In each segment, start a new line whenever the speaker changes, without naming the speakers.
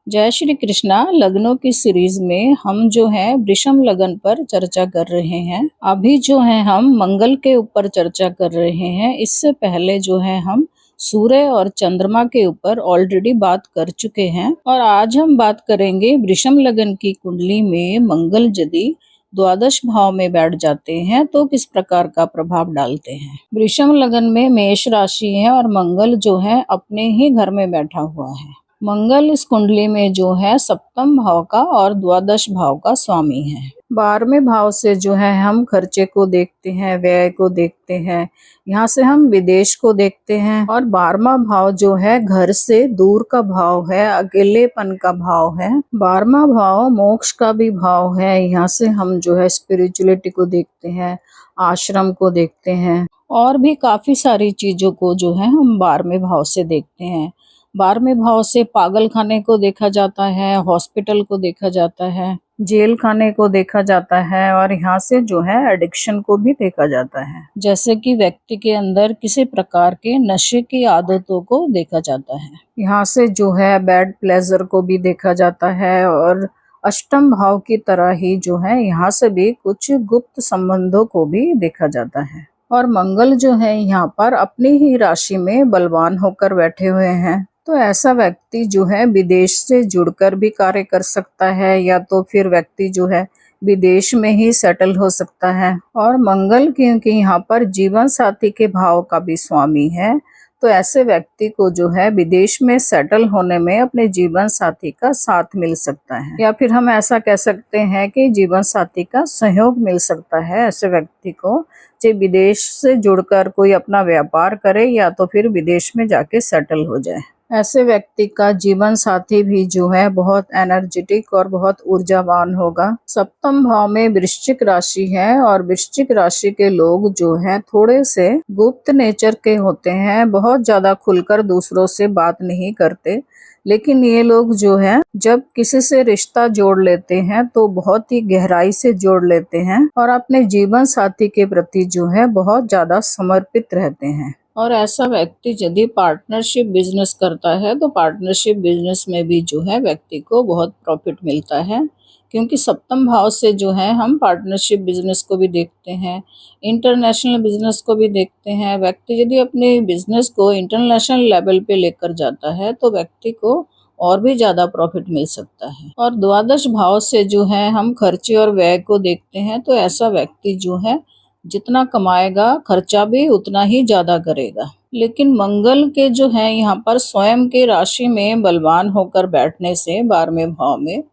जय श्री कृष्णा। लग्नों की सीरीज में हम जो है वृषम लगन पर चर्चा कर रहे हैं। अभी जो है हम मंगल के ऊपर चर्चा कर रहे हैं। इससे पहले जो है हम सूर्य और चंद्रमा के ऊपर ऑलरेडी बात कर चुके हैं और आज हम बात करेंगे वृषम लगन की कुंडली में मंगल यदि द्वादश भाव में बैठ जाते हैं तो किस प्रकार का प्रभाव डालते हैं। वृषम लगन में मेष राशि है और मंगल जो है अपने ही घर में बैठा हुआ है। मंगल इस कुंडली में जो है सप्तम भाव का और द्वादश भाव का स्वामी है। 12वें भाव से जो है हम खर्चे को देखते हैं, व्यय को देखते हैं, यहाँ से हम विदेश को देखते हैं। और 12वां भाव जो है घर से दूर का भाव है, अकेलेपन का भाव है। 12वां भाव मोक्ष का भी भाव है, यहाँ से हम जो है स्पिरिचुअलिटी को देखते हैं, आश्रम को देखते हैं और भी काफी सारी चीजों को जो है हम 12वें भाव से देखते हैं। 12वें भाव से पागल खाने को देखा जाता है, हॉस्पिटल को देखा जाता है, जेल खाने को देखा जाता है और यहाँ से जो है एडिक्शन को भी देखा जाता है, जैसे कि व्यक्ति के अंदर किसी प्रकार के नशे की आदतों को देखा जाता है। यहाँ से जो है बैड प्लेजर को भी देखा जाता है और अष्टम भाव की तरह ही जो है यहाँ से भी कुछ गुप्त संबंधों को भी देखा जाता है। और मंगल जो है यहाँ पर अपनी ही राशि में बलवान होकर बैठे हुए हैं, तो ऐसा व्यक्ति जो है विदेश से जुड़कर भी कार्य कर सकता है या तो फिर व्यक्ति जो है विदेश में ही सेटल हो सकता है। और मंगल क्योंकि यहाँ पर जीवन साथी के भाव का भी स्वामी है, तो ऐसे व्यक्ति को जो है विदेश में सेटल होने में अपने जीवन साथी का साथ मिल सकता है या फिर हम ऐसा कह सकते हैं कि जीवन साथी का सहयोग मिल सकता है ऐसे व्यक्ति को, चाहे विदेश से जुड़कर कोई अपना व्यापार करे या तो फिर विदेश में जाके सेटल हो जाए। ऐसे व्यक्ति का जीवन साथी भी जो है बहुत एनर्जेटिक और बहुत ऊर्जावान होगा। सप्तम भाव में वृश्चिक राशि है और वृश्चिक राशि के लोग जो है थोड़े से गुप्त नेचर के होते हैं, बहुत ज्यादा खुलकर दूसरों से बात नहीं करते, लेकिन ये लोग जो है जब किसी से रिश्ता जोड़ लेते हैं तो बहुत ही गहराई से जोड़ लेते हैं और अपने जीवन साथी के प्रति जो है बहुत ज्यादा समर्पित रहते हैं। और ऐसा व्यक्ति यदि पार्टनरशिप बिजनेस करता है तो पार्टनरशिप बिजनेस में भी जो है व्यक्ति को बहुत प्रॉफिट मिलता है, क्योंकि सप्तम भाव से जो है हम पार्टनरशिप बिजनेस को भी देखते हैं, इंटरनेशनल बिजनेस को भी देखते हैं। व्यक्ति यदि अपने बिजनेस को इंटरनेशनल लेवल पे लेकर जाता है तो व्यक्ति को और भी ज्यादा प्रॉफिट मिल सकता है। और द्वादश भाव से जो है हम खर्चे और व्यय को देखते हैं, तो ऐसा व्यक्ति जो है जितना कमाएगा खर्चा भी उतना ही ज्यादा करेगा। लेकिन मंगल के जो है यहाँ पर स्वयं के राशि में बलवान होकर बैठने से 12वें भाव में,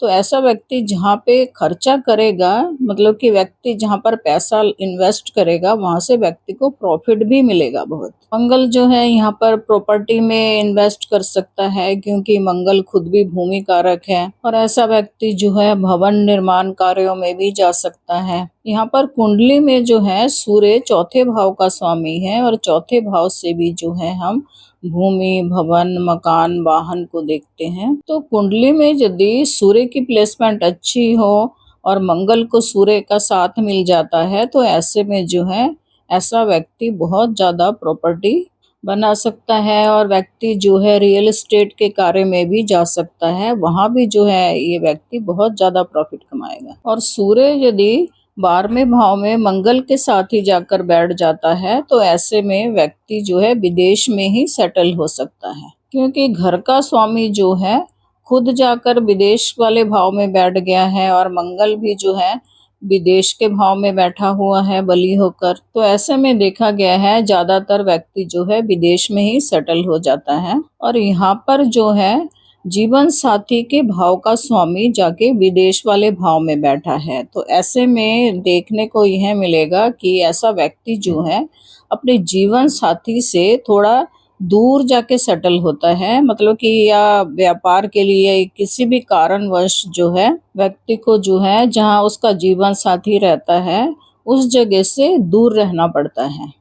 तो ऐसा व्यक्ति जहाँ पे खर्चा करेगा, मतलब कि व्यक्ति जहाँ पर पैसा इन्वेस्ट करेगा वहां से व्यक्ति को प्रॉफिट भी मिलेगा बहुत। मंगल जो है यहाँ पर प्रॉपर्टी में इन्वेस्ट कर सकता है, क्योंकि मंगल खुद भी भूमि कारक है। और ऐसा व्यक्ति जो है भवन निर्माण कार्यों में भी जा सकता है। यहाँ पर कुंडली में जो है सूर्य चौथे भाव का स्वामी है और चौथे भाव से भी जो है हम भूमि, भवन, मकान, वाहन को देखते हैं। तो कुंडली में यदि सूर्य की प्लेसमेंट अच्छी हो और मंगल को सूर्य का साथ मिल जाता है, तो ऐसे में जो है ऐसा व्यक्ति बहुत ज्यादा प्रॉपर्टी बना सकता है और व्यक्ति जो है रियल एस्टेट के कार्य में भी जा सकता है, वहां भी जो है ये व्यक्ति बहुत ज्यादा प्रॉफिट कमाएगा। और सूर्य यदि 12वें भाव में मंगल के साथ ही जाकर बैठ जाता है, तो ऐसे में व्यक्ति जो है विदेश में ही सेटल हो सकता है, क्योंकि घर का स्वामी जो है खुद जाकर विदेश वाले भाव में बैठ गया है और मंगल भी जो है विदेश के भाव में बैठा हुआ है बली होकर। तो ऐसे में देखा गया है ज्यादातर व्यक्ति जो है विदेश में ही सेटल हो जाता है। और यहाँ पर जो है जीवन साथी के भाव का स्वामी जाके विदेश वाले भाव में बैठा है, तो ऐसे में देखने को यह मिलेगा कि ऐसा व्यक्ति जो है अपने जीवन साथी से थोड़ा दूर जाके सेटल होता है, मतलब कि या व्यापार के लिए किसी भी कारणवश जो है व्यक्ति को जो है जहाँ उसका जीवन साथी रहता है उस जगह से दूर रहना पड़ता है।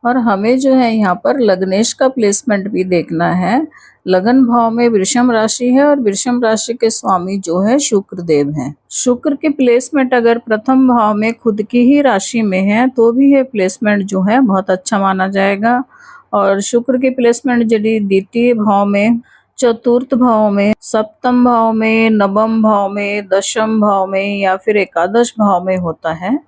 और हमें जो है यहाँ पर लग्नेश का प्लेसमेंट भी देखना है। लगन भाव में वृषम राशि है और वृषम राशि के स्वामी जो है शुक्र देव हैं। शुक्र की प्लेसमेंट अगर प्रथम भाव में खुद की ही राशि में है तो भी ये प्लेसमेंट जो है बहुत अच्छा माना जाएगा। और शुक्र की प्लेसमेंट यदि द्वितीय भाव में चतुर्थ भाव में, सप्तम भाव में, नवम भाव में, दशम भाव में या फिर एकादश भाव में होता है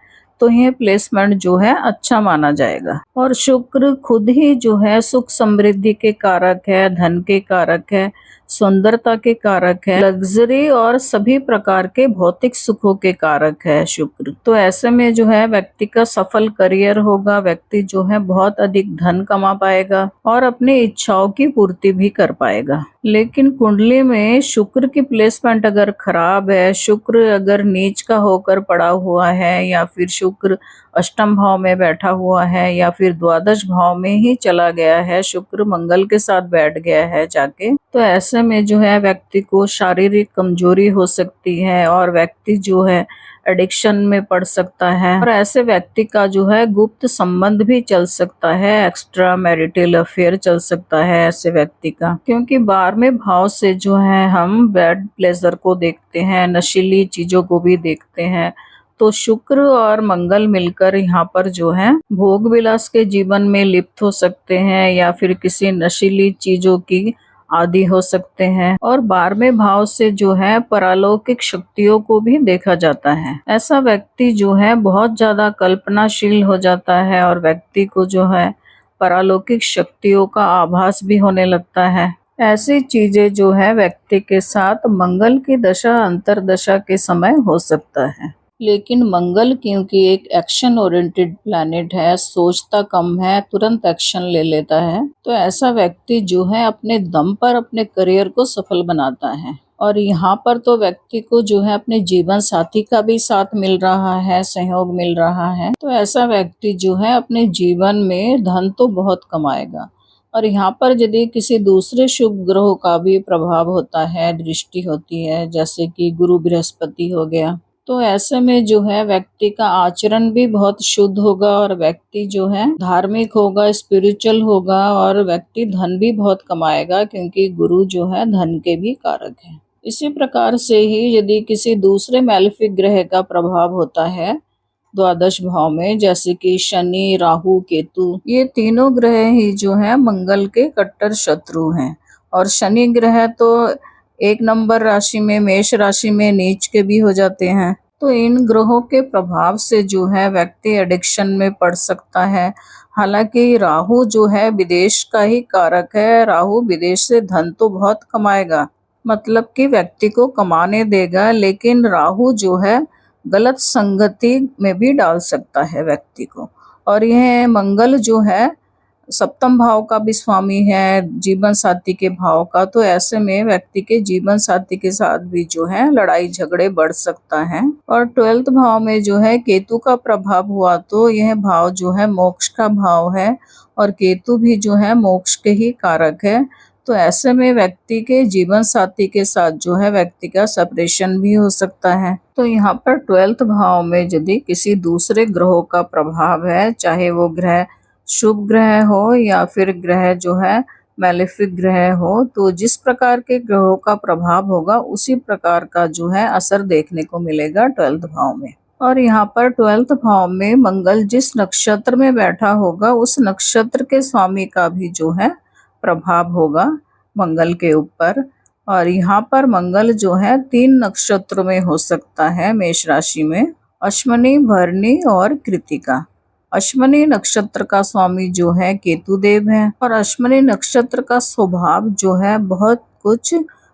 तो यह प्लेसमेंट जो है अच्छा माना जाएगा। और शुक्र खुद ही जो है सुख समृद्धि के कारक है, धन के कारक है, सुंदरता के कारक है, लग्जरी और सभी प्रकार के भौतिक सुखों के कारक है शुक्र। तो ऐसे में जो है व्यक्ति का सफल करियर होगा, व्यक्ति जो है बहुत अधिक धन कमा पाएगा और अपनी इच्छाओं की पूर्ति भी कर पाएगा। लेकिन कुंडली में शुक्र की प्लेसमेंट अगर खराब है, शुक्र अगर नीच का होकर पड़ा हुआ है या फिर शुक्र अष्टम भाव में बैठा हुआ है या फिर द्वादश भाव में ही चला गया है, शुक्र मंगल के साथ बैठ गया है जाके, तो ऐसे में जो है व्यक्ति को शारीरिक कमजोरी हो सकती है और व्यक्ति जो है एडिक्शन में पड़ सकता है और ऐसे व्यक्ति का जो है गुप्त संबंध भी चल सकता है, एक्स्ट्रा मैरिटल अफेयर चल सकता है ऐसे व्यक्ति का। क्योंकि 12वें भाव से जो है हम बैड प्लेजर को देखते हैं, नशीली चीजों को भी देखते हैं, तो शुक्र और मंगल मिलकर यहाँ पर जो है भोग विलास के जीवन में लिप्त हो सकते हैं या फिर किसी नशीली चीजों की आदि हो सकते हैं। और 12वें भाव से जो है परालौकिक शक्तियों को भी देखा जाता है। ऐसा व्यक्ति जो है बहुत ज्यादा कल्पनाशील हो जाता है और व्यक्ति को जो है परालौकिक शक्तियों का आभास भी होने लगता है। ऐसी चीजें जो है व्यक्ति के साथ मंगल की दशा अंतरदशा के समय हो सकता है। लेकिन मंगल क्योंकि एक एक्शन ओरिएंटेड प्लैनेट है, सोचता कम है, तुरंत एक्शन ले लेता है, तो ऐसा व्यक्ति जो है अपने दम पर अपने करियर को सफल बनाता है। और यहाँ पर तो व्यक्ति को जो है अपने जीवन साथी का भी साथ मिल रहा है, सहयोग मिल रहा है, तो ऐसा व्यक्ति जो है अपने जीवन में धन तो बहुत कमाएगा। और यहाँ पर यदि किसी दूसरे शुभ ग्रहों का भी प्रभाव होता है, दृष्टि होती है, जैसे कि गुरु बृहस्पति हो गया, तो ऐसे में जो है व्यक्ति का आचरण भी बहुत शुद्ध होगा और व्यक्ति जो है धार्मिक होगा, स्पिरिचुअल होगा और व्यक्ति धन भी बहुत कमाएगा क्योंकि गुरु जो है धन के भी कारक है। इसी प्रकार से ही यदि किसी दूसरे मैलेफिक ग्रह का प्रभाव होता है द्वादश भाव में, जैसे कि शनि, राहु, केतु, ये तीनों ग्रह ही जो है मंगल के कट्टर शत्रु हैं। और शनि ग्रह तो 1 नंबर राशि में, मेष राशि में नीच के भी हो जाते हैं। तो इन ग्रहों के प्रभाव से जो है व्यक्ति एडिक्शन में पड़ सकता है। हालांकि राहु जो है विदेश का ही कारक है, राहु विदेश से धन तो बहुत कमाएगा, मतलब कि व्यक्ति को कमाने देगा, लेकिन राहु जो है गलत संगति में भी डाल सकता है व्यक्ति को। और यह मंगल जो है सप्तम भाव का भी स्वामी है, जीवन साथी के भाव का, तो ऐसे में व्यक्ति के जीवन साथी के साथ भी जो है लड़ाई झगड़े बढ़ सकता है। और 12th भाव में जो है केतु का प्रभाव हुआ तो यह भाव जो है मोक्ष का भाव है और केतु भी जो है मोक्ष के ही कारक है। तो ऐसे में व्यक्ति के जीवन साथी के साथ जो है व्यक्ति का सेपरेशन भी हो सकता है। तो यहाँ पर 12th भाव में यदि किसी दूसरे ग्रहों का प्रभाव है, चाहे वो ग्रह शुभ ग्रह हो या फिर ग्रह जो है मैलेफिक ग्रह हो, तो जिस प्रकार के ग्रहों का प्रभाव होगा उसी प्रकार का जो है असर देखने को मिलेगा 12th भाव में। और यहाँ पर 12th भाव में मंगल जिस नक्षत्र में बैठा होगा उस नक्षत्र के स्वामी का भी जो है प्रभाव होगा मंगल के ऊपर। और यहाँ पर मंगल जो है 3 नक्षत्रों में हो सकता है मेष राशि में, अश्विनी, भरणी और कृतिका। अश्विनी नक्षत्र का स्वामी जो है केतु देव है और अश्विनी नक्षत्र का स्वभाव जो है बहुत कुछ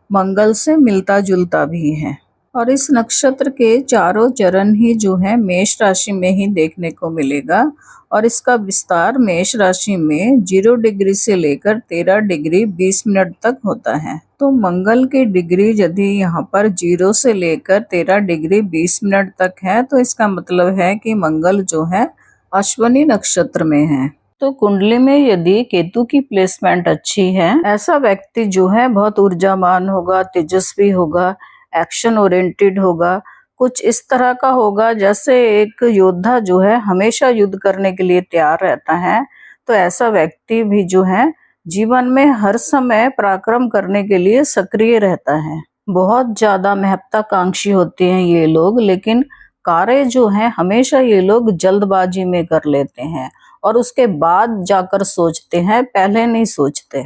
मंगल से मिलता जुलता भी है। और इस नक्षत्र के चारों चरण ही जो है मेष राशि में ही देखने को मिलेगा और इसका विस्तार मेष राशि में 0 डिग्री से लेकर 13 डिग्री 20 मिनट तक होता है। तो मंगल की डिग्री यदि यहाँ पर 0 से लेकर 13 डिग्री 20 मिनट तक है तो इसका मतलब है कि मंगल जो है अश्विनी नक्षत्र में है। तो कुंडली में यदि केतु की प्लेसमेंट अच्छी है, ऐसा व्यक्ति जो है बहुत ऊर्जावान होगा, तेजस्वी होगा, एक्शन ओरिएंटेड होगा, कुछ इस तरह का होगा जैसे एक योद्धा जो है हमेशा युद्ध करने के लिए तैयार रहता है। तो ऐसा व्यक्ति भी जो है जीवन में हर समय पराक्रम करने के लिए सक्रिय रहता है। बहुत ज्यादा महत्वाकांक्षी होते हैं ये लोग, लेकिन कार्य जो है हमेशा ये लोग जल्दबाजी में कर लेते हैं और उसके बाद जाकर सोचते हैं, पहले नहीं सोचते।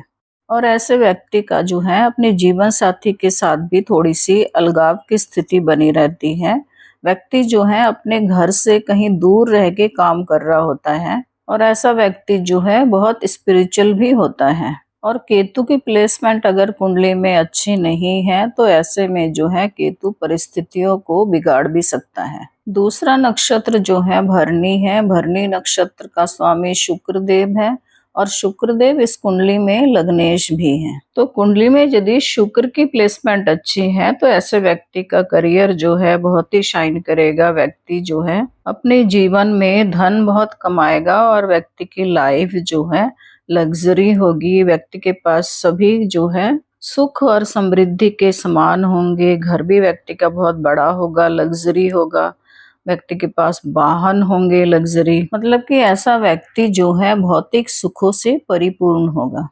और ऐसे व्यक्ति का जो है अपने जीवन साथी के साथ भी थोड़ी सी अलगाव की स्थिति बनी रहती है। व्यक्ति जो है अपने घर से कहीं दूर रह के काम कर रहा होता है और ऐसा व्यक्ति जो है बहुत स्पिरिचुअल भी होता है। और केतु की प्लेसमेंट अगर कुंडली में अच्छी नहीं है तो ऐसे में जो है केतु परिस्थितियों को बिगाड़ भी सकता है। दूसरा नक्षत्र जो है भरणी है। भरणी नक्षत्र का स्वामी शुक्रदेव है और शुक्रदेव इस कुंडली में लग्नेश भी हैं। तो कुंडली में यदि शुक्र की प्लेसमेंट अच्छी है तो ऐसे व्यक्ति का करियर जो है बहुत ही शाइन करेगा। व्यक्ति जो है अपने जीवन में धन बहुत कमाएगा और व्यक्ति की लाइफ जो है लग्जरी होगी। व्यक्ति के पास सभी जो है सुख और समृद्धि के समान होंगे। घर भी व्यक्ति का बहुत बड़ा होगा, लग्जरी होगा। व्यक्ति के पास वाहन होंगे लग्जरी, मतलब कि ऐसा व्यक्ति जो है भौतिक सुखों से परिपूर्ण होगा।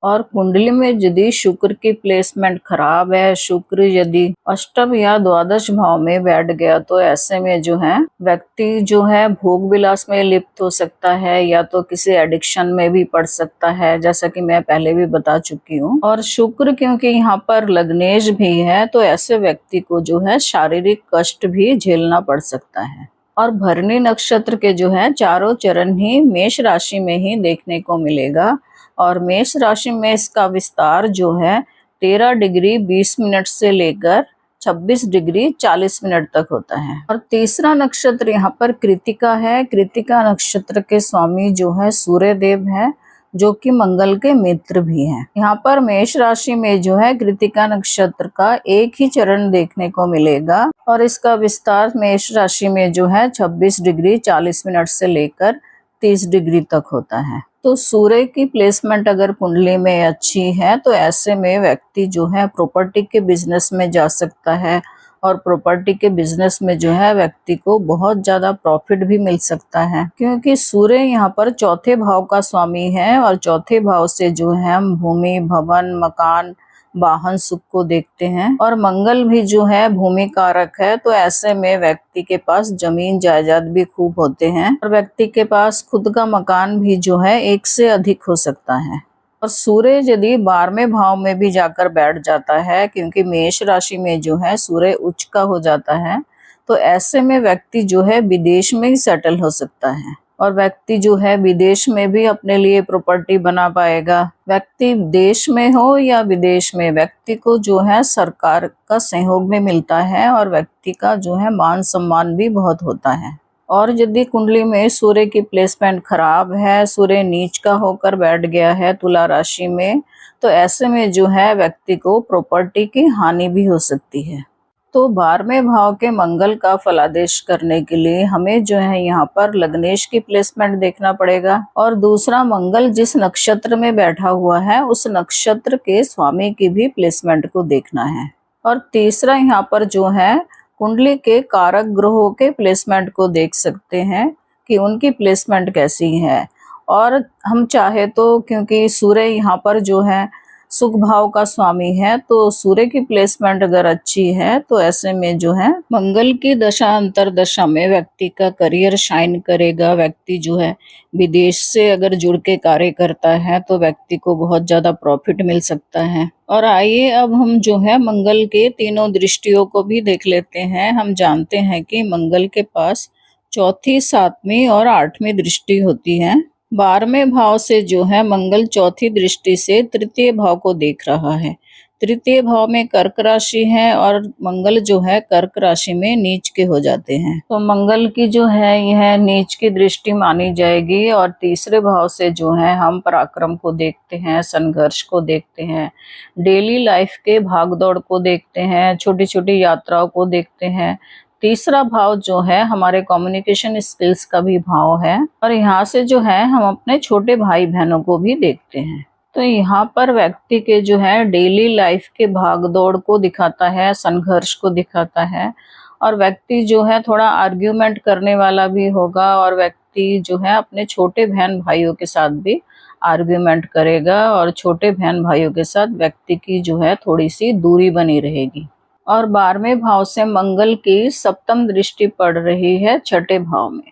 और कुंडली में यदि शुक्र की प्लेसमेंट खराब है, शुक्र यदि अष्टम या द्वादश भाव में बैठ गया तो ऐसे में जो है व्यक्ति जो है भोग विलास में लिप्त हो सकता है या तो किसी एडिक्शन में भी पड़ सकता है, जैसा कि मैं पहले भी बता चुकी हूँ। और शुक्र क्योंकि यहाँ पर लग्नेश भी है तो ऐसे व्यक्ति को जो है शारीरिक कष्ट भी झेलना पड़ सकता है। और भरणी नक्षत्र के जो है चारों चरण ही मेष राशि में ही देखने को मिलेगा और मेष राशि में इसका विस्तार जो है 13 डिग्री 20 मिनट से लेकर 26 डिग्री 40 मिनट तक होता है। और तीसरा नक्षत्र यहाँ पर कृतिका है। कृतिका नक्षत्र के स्वामी जो है सूर्य देव है, जो कि मंगल के मित्र भी हैं। यहाँ पर मेष राशि में जो है कृतिका नक्षत्र का एक ही चरण देखने को मिलेगा और इसका विस्तार मेष राशि में जो है 26 डिग्री 40 मिनट से लेकर 30 डिग्री तक होता है। तो सूर्य की प्लेसमेंट अगर कुंडली में अच्छी है तो ऐसे में व्यक्ति जो है प्रॉपर्टी के बिजनेस में जा सकता है और प्रॉपर्टी के बिजनेस में जो है व्यक्ति को बहुत ज्यादा प्रॉफिट भी मिल सकता है, क्योंकि सूर्य यहाँ पर चौथे भाव का स्वामी है और चौथे भाव से जो है हम भूमि, भवन, मकान, वाहन सुख को देखते हैं। और मंगल भी जो है भूमि कारक है, तो ऐसे में व्यक्ति के पास जमीन जायदाद भी खूब होते हैं और व्यक्ति के पास खुद का मकान भी जो है एक से अधिक हो सकता है। और सूर्य यदि 12वें भाव में भी जाकर बैठ जाता है, क्योंकि मेष राशि में जो है सूर्य उच्च का हो जाता है, तो ऐसे में व्यक्ति जो है विदेश में ही सेटल हो सकता है और व्यक्ति जो है विदेश में भी अपने लिए प्रॉपर्टी बना पाएगा। व्यक्ति देश में हो या विदेश में व्यक्ति को जो है सरकार का सहयोग भी मिलता है और व्यक्ति का जो है मान सम्मान भी बहुत होता है। और यदि कुंडली में सूर्य की प्लेसमेंट खराब है, सूर्य नीच का होकर बैठ गया है तुला राशि में, तो ऐसे में जो है व्यक्ति को प्रॉपर्टी की हानि भी हो सकती है। तो 12वें भाव के मंगल का फलादेश करने के लिए हमें जो है यहाँ पर लग्नेश की प्लेसमेंट देखना पड़ेगा और दूसरा मंगल जिस नक्षत्र में बैठा हुआ है उस नक्षत्र के स्वामी की भी प्लेसमेंट को देखना है। और तीसरा यहाँ पर जो है कुंडली के कारक ग्रहों के प्लेसमेंट को देख सकते हैं कि उनकी प्लेसमेंट कैसी है। और हम चाहे तो क्योंकि सूर्य यहाँ पर जो है सुख भाव का स्वामी है, तो सूर्य की प्लेसमेंट अगर अच्छी है तो ऐसे में जो है मंगल की दशा अंतर दशा में व्यक्ति का करियर शाइन करेगा। व्यक्ति जो है विदेश से अगर जुड़ के कार्य करता है तो व्यक्ति को बहुत ज्यादा प्रॉफिट मिल सकता है। और आइए अब हम जो है मंगल के तीनों दृष्टियों को भी देख लेते हैं। हम जानते हैं कि मंगल के पास चौथी, 7वीं और 8वीं दृष्टि होती है। 12वें भाव से जो है मंगल चौथी दृष्टि से तृतीय भाव को देख रहा है। तृतीय भाव में कर्क राशि है और मंगल जो है कर्क राशि में नीच के हो जाते हैं, तो मंगल की जो है यह नीच की दृष्टि मानी जाएगी। और तीसरे भाव से जो है हम पराक्रम को देखते हैं, संघर्ष को देखते हैं, डेली लाइफ के भागदौड़ को देखते हैं, छोटी छोटी यात्राओं को देखते हैं। तीसरा भाव जो है हमारे कम्युनिकेशन स्किल्स का भी भाव है और यहाँ से जो है हम अपने छोटे भाई बहनों को भी देखते हैं। तो यहाँ पर व्यक्ति के जो है डेली लाइफ के भागदौड़ को दिखाता है, संघर्ष को दिखाता है और व्यक्ति जो है थोड़ा आर्ग्यूमेंट करने वाला भी होगा और व्यक्ति जो है अपने छोटे बहन भाइयों के साथ भी आर्ग्यूमेंट करेगा और छोटे बहन भाइयों के साथ व्यक्ति की जो है थोड़ी सी दूरी बनी रहेगी। और 12वें भाव से मंगल की 7म दृष्टि पड़ रही है 6ठे भाव में।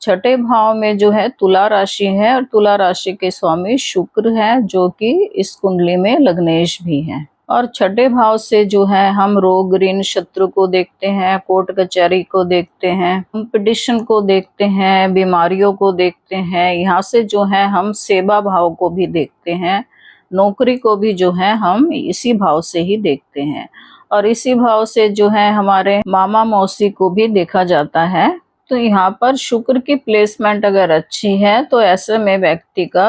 छठे भाव में जो है तुला राशि है और तुला राशि के स्वामी शुक्र है, जो कि इस कुंडली में लग्नेश भी हैं। और छठे भाव से जो है हम रोग ऋण शत्रु को देखते हैं, कोर्ट कचहरी को देखते हैं, कंपटीशन को देखते हैं, बीमारियों को देखते हैं। यहाँ से जो है हम सेवा भाव को भी देखते हैं, नौकरी को भी जो है हम इसी भाव से ही देखते हैं। और इसी भाव से जो है हमारे मामा मौसी को भी देखा जाता है। तो यहाँ पर शुक्र की प्लेसमेंट अगर अच्छी है तो ऐसे में व्यक्ति का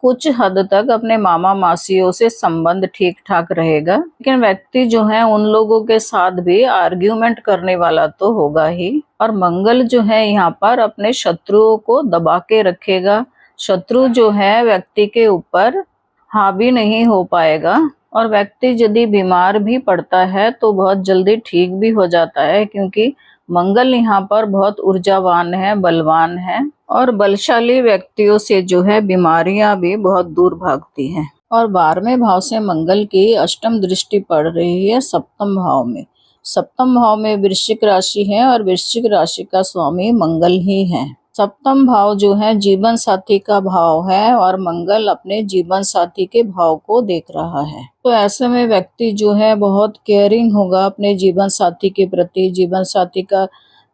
कुछ हद तक अपने मामा मासियों से संबंध ठीक ठाक रहेगा, लेकिन व्यक्ति जो है उन लोगों के साथ भी आर्ग्यूमेंट करने वाला तो होगा ही। और मंगल जो है यहाँ पर अपने शत्रुओं को दबा के रखेगा। शत्रु जो है व्यक्ति के ऊपर हावी नहीं हो पाएगा। और व्यक्ति यदि बीमार भी पड़ता है तो बहुत जल्दी ठीक भी हो जाता है, क्योंकि मंगल यहाँ पर बहुत ऊर्जावान है, बलवान है। और बलशाली व्यक्तियों से जो है बीमारियां भी बहुत दूर भागती हैं। और 12वें भाव से मंगल की अष्टम दृष्टि पड़ रही है सप्तम भाव में। सप्तम भाव में वृश्चिक राशि है और वृश्चिक राशि का स्वामी मंगल ही है। सप्तम भाव जो है जीवन साथी का भाव है और मंगल अपने जीवन साथी के भाव को देख रहा है। तो ऐसे में व्यक्ति जो है बहुत केयरिंग होगा अपने जीवन साथी के प्रति, जीवन साथी का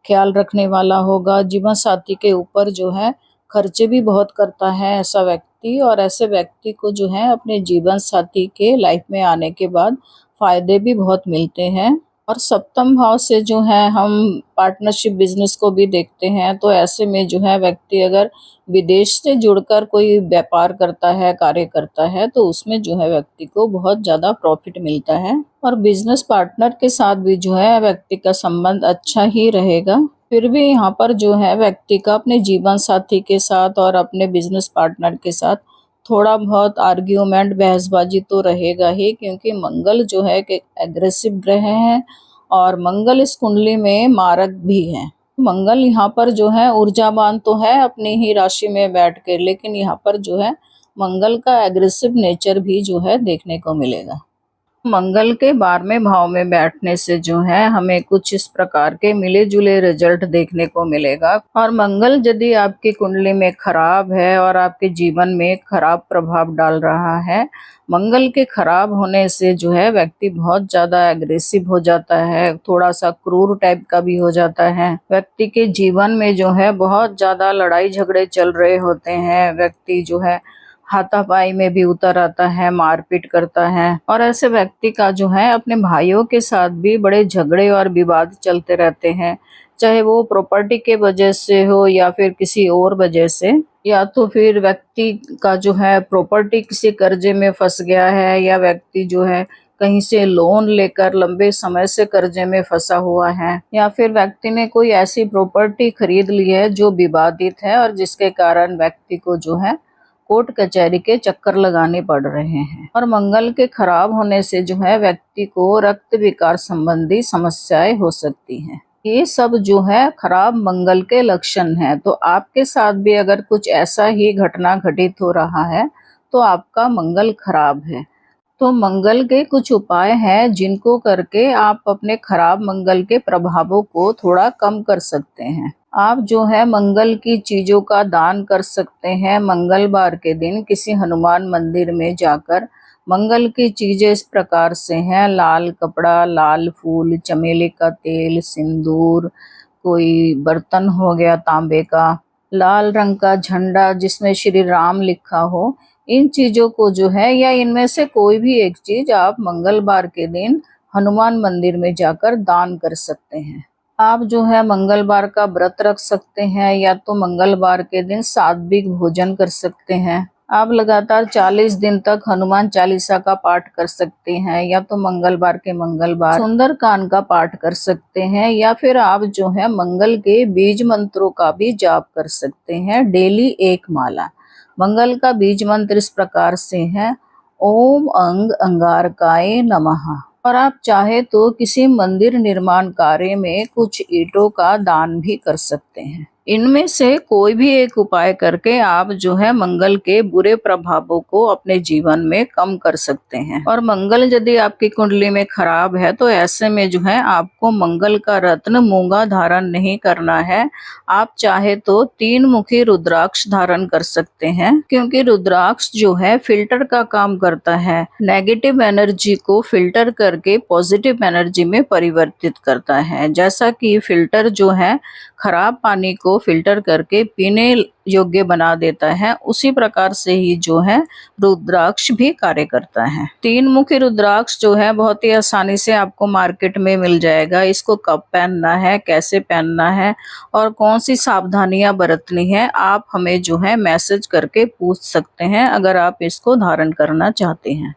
ख्याल रखने वाला होगा, जीवन साथी के ऊपर जो है खर्चे भी बहुत करता है ऐसा व्यक्ति। और ऐसे व्यक्ति को जो है अपने जीवन साथी के लाइफ में आने के बाद फायदे भी बहुत मिलते हैं। और सप्तम भाव से जो है हम पार्टनरशिप बिजनेस को भी देखते हैं। तो ऐसे में जो है व्यक्ति अगर विदेश से जुड़कर कोई व्यापार करता है, कार्य करता है, तो उसमें जो है व्यक्ति को बहुत ज़्यादा प्रॉफिट मिलता है। और बिजनेस पार्टनर के साथ भी जो है व्यक्ति का संबंध अच्छा ही रहेगा। फिर भी यहाँ पर जो है व्यक्ति का अपने जीवन साथी के साथ और अपने बिजनेस पार्टनर के साथ थोड़ा बहुत आर्ग्यूमेंट, बहसबाजी तो रहेगा ही, क्योंकि मंगल जो है कि एग्रेसिव ग्रह है और मंगल इस कुंडली में मारक भी है। मंगल यहाँ पर जो है ऊर्जावान तो है अपनी ही राशि में बैठ के, लेकिन यहाँ पर जो है मंगल का एग्रेसिव नेचर भी जो है देखने को मिलेगा। मंगल के 12वें भाव में बैठने से जो है हमें कुछ इस प्रकार के मिले जुले रिजल्ट देखने को मिलेगा। और मंगल यदि आपकी कुंडली में खराब है और आपके जीवन में खराब प्रभाव डाल रहा है, मंगल के खराब होने से जो है व्यक्ति बहुत ज्यादा एग्रेसिव हो जाता है, थोड़ा सा क्रूर टाइप का भी हो जाता है। व्यक्ति के जीवन में जो है बहुत ज्यादा लड़ाई झगड़े चल रहे होते हैं, व्यक्ति जो है हाथापाई में भी उतर आता है, मारपीट करता है। और ऐसे व्यक्ति का जो है अपने भाइयों के साथ भी बड़े झगड़े और विवाद चलते रहते हैं, चाहे वो प्रॉपर्टी के वजह से हो या फिर किसी और वजह से, या तो फिर व्यक्ति का जो है प्रॉपर्टी किसी कर्जे में फंस गया है, या व्यक्ति जो है कहीं से लोन लेकर लंबे समय से कर्जे में फंसा हुआ है, या फिर व्यक्ति ने कोई ऐसी प्रॉपर्टी खरीद ली है जो विवादित है और जिसके कारण व्यक्ति को जो है कोर्ट कचहरी के चक्कर लगाने पड़ रहे हैं। और मंगल के खराब होने से जो है व्यक्ति को रक्त विकार संबंधी समस्याएं हो सकती हैं। ये सब जो है खराब मंगल के लक्षण हैं। तो आपके साथ भी अगर कुछ ऐसा ही घटना घटित हो रहा है तो आपका मंगल खराब है। तो मंगल के कुछ उपाय हैं जिनको करके आप अपने खराब मंगल के प्रभावों को थोड़ा कम कर सकते हैं। आप जो है मंगल की चीजों का दान कर सकते हैं। मंगलवार के दिन किसी हनुमान मंदिर में जाकर मंगल की चीजें इस प्रकार से हैं: लाल कपड़ा, लाल फूल, चमेली का तेल, सिंदूर, कोई बर्तन हो गया तांबे का, लाल रंग का झंडा जिसमें श्री राम लिखा हो। इन चीजों को जो है या इनमें से कोई भी एक चीज आप मंगलवार के दिन हनुमान मंदिर में जाकर दान कर सकते हैं। आप जो है मंगलवार का व्रत रख सकते हैं, या तो मंगलवार के दिन सात्विक भोजन कर सकते हैं। आप लगातार 40 दिन तक हनुमान चालीसा का पाठ कर सकते हैं, या तो मंगलवार के मंगलवार सुंदरकांड का पाठ कर सकते हैं, या फिर आप जो है मंगल के बीज मंत्रों का भी जाप कर सकते हैं डेली एक माला। मंगल का बीज मंत्र इस प्रकार से है: ओम अंग अंगारकाय नमः। और आप चाहे तो किसी मंदिर निर्माण कार्य में कुछ ईंटों का दान भी कर सकते हैं। इनमें से कोई भी एक उपाय करके आप जो है मंगल के बुरे प्रभावों को अपने जीवन में कम कर सकते हैं। और मंगल यदि आपकी कुंडली में खराब है तो ऐसे में जो है आपको मंगल का रत्न मूंगा धारण नहीं करना है। आप चाहे तो 3 मुखी रुद्राक्ष धारण कर सकते हैं, क्योंकि रुद्राक्ष जो है फिल्टर का काम करता है। नेगेटिव एनर्जी को फिल्टर करके पॉजिटिव एनर्जी में परिवर्तित करता है। जैसा कि फिल्टर जो है खराब पानी को फिल्टर करके पीने योग्य बना देता है, उसी प्रकार से ही जो है रुद्राक्ष भी कार्य करता है। 3 मुखी रुद्राक्ष जो है बहुत ही आसानी से आपको मार्केट में मिल जाएगा। इसको कब पहनना है, कैसे पहनना है और कौन सी सावधानियां बरतनी है, आप हमें जो है मैसेज करके पूछ सकते हैं अगर आप इसको धारण करना चाहते हैं।